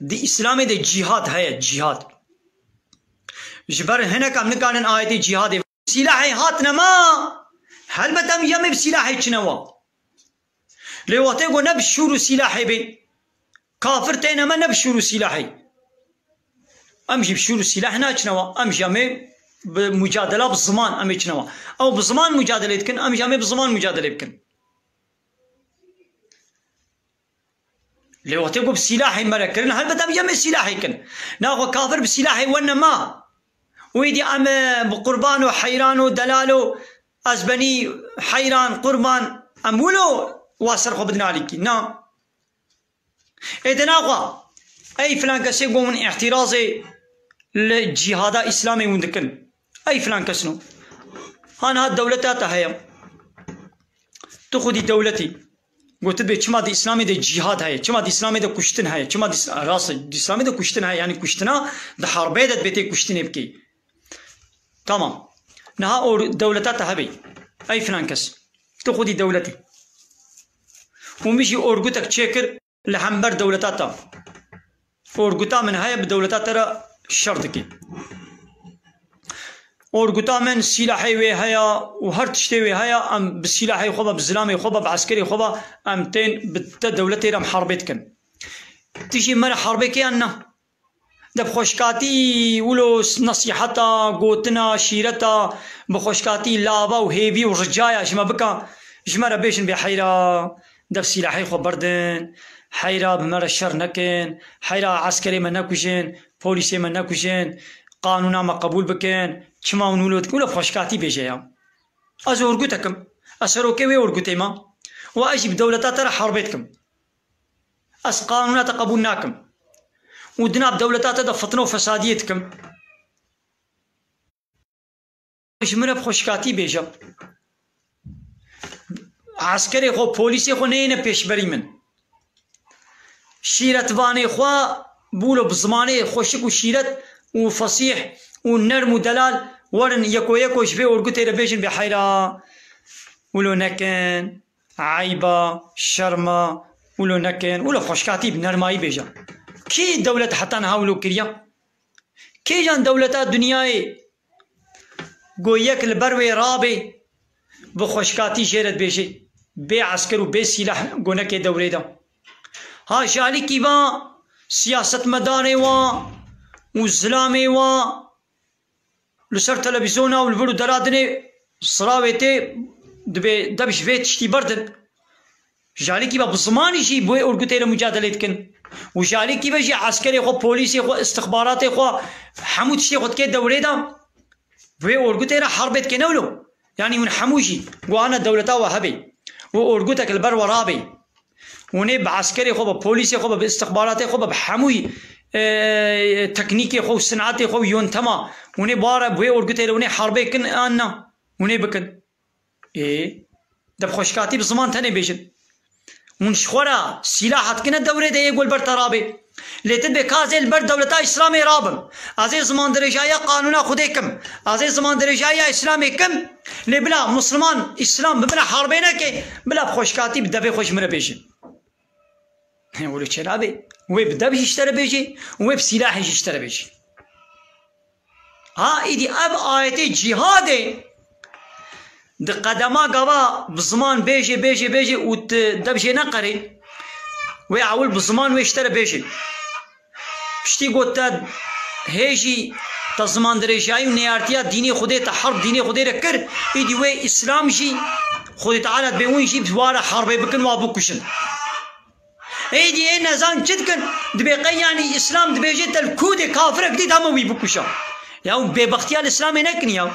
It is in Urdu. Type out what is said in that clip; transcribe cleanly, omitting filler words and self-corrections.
دي إسلام دي جهاد هيا جهاد جبر هنا كم نكان آية جهاد سلاحي هاتنا ما هل بدم يمي بسلاحي چنوا لواتي قو نبشورو سلاحي بي كافر تينا ما نبشورو سلاحي امشي بشورو سلاح ناچنوا امشي امي بمجادله بالزمان امي چنوا او بزمان مجادله يتكن امشي امي بزمان مجادله يمكن لواتي قو بسلاحي مركرن هل بدم يمي سلاحي كن ناخو كافر بسلاحي وانا ما ويدي ام بقربان وحيران ودلال ازبني حيران قربان امولو واسر خو بدنا عليكي نعم ادناغا اي فلان كسي من اعتراضي للجهاد اسلامي وندكن اي فلان كسنو انا هاد دولتها هي تخدي دولتي قلت بي چما دي اسلامي دي جهاد هي چما دي اسلامي دي كشتن هي چما دي راس دي اسلامي دي كشتن هي يعني كشتنا ده حربيدت بيتي كشتني بكي تمام نها اور دولتها هبي اي فلان كس تخدي دولتي ومشي اورغوتك تشكر لحنبر دولتاتا اورغوتا من هاي بدولتات ترى شرطكي اورغوتا من سلاحي وي هيا وهر تشتي وي هيا ام بسلاحي خوبا بزلامي خوبا بعسكري خوبا امتين بدولتي رم حربتكن تيجي مر حربكي انا دب خوشكاتي ولو نصيحتا قوتنا شيرتا بخوشكاتي لابا وهيبي ورجايا شما بكا جمرة بيشن بحيرة دب سلاحي خو بردن حيرة بمرة الشر نكن حيرة عسكري من نكوشن بوليسي من نكوشن قانونا ما قبول بكن شما ونولو تقول خوشكاتي بيجيا از اورغوتكم اسروكي وي اورغوتيما واجي بدولتا ترى حربتكم اس قانونا تقبلناكم ودنا بدولتا ترى فطنه وفساديتكم جمرة بخوشكاتي بيجا عسكري خو بوليسي خو نين بيشبري من شيرت باني خوا بولو بزماني خوشك وشيرت وفصيح ونرم ودلال ورن يكو يكو شبه ورقوتي ربيشن بحيرة ولو نكن عيبة شرمة ولو نكن ولو خوشكاتي بنرماي بيجا كي دولة حتى نهاولو كريا كي جان دولتا دنياي قويك البروي رابي بخوشكاتي شيرت بيجي بي عسكر وبي سلاح قونك دوري دا ها شالي كيبا سياسة مداني وزلامي لسر تلفزيونا والبرو درادني صراويتي دبش فيت شتي بردن جالي كيبا بزماني شي بوي اورغوتي مجادله كن وجالي كيبا جي عسكري خو بوليسي خو استخباراتي خو حمود شي خد كي دوري دا بوي اورغوتي حربت كنولو يعني من حموجي وانا دولتا وهبي واورغوتك البر ورابي وني بعسكري خو بوليسي خو باستخباراتي خو بحموي تكنيكي خو صنعتي خو يونتما وني بارا بوي اورغوتي وني حربي كن انا وني بكن ايه دب خوشكاتي بزمان تاني بيجن ونشخورا سلاحات كنا دوري ده يقول بر ترابي ليتد بكازي البر دولتا اسلامي رابم ازي زمان درجايا قانونا خديكم ازي زمان درجايا اسلامي كم لبلا مسلمان اسلام ببلا حربينا كي بلا خوشكاتي بدبي خوش مره بيجن ولو چرابي وي بدبي يشتري بيجي وي بسلاح يشتري بيجي ها ايدي اب آيتي جهاد د قدما قوا بزمان بيجي بيجي بيجي ودبجي نقري وي عول بزمان ويشتري بيجي بشتي قلت هيجي تزمان درجاي ونيارتيا ديني خدي تحرب ديني خدي ركر ايدي وي اسلام جي خدي تعالى بيون جي بوارا حربي بكن وابوكشن ايدي اي نزان جدكن دبيقي يعني اسلام دبيجي تلكودي كافر جديد هم ويبوكشا يا ببختيا الاسلام نكن يا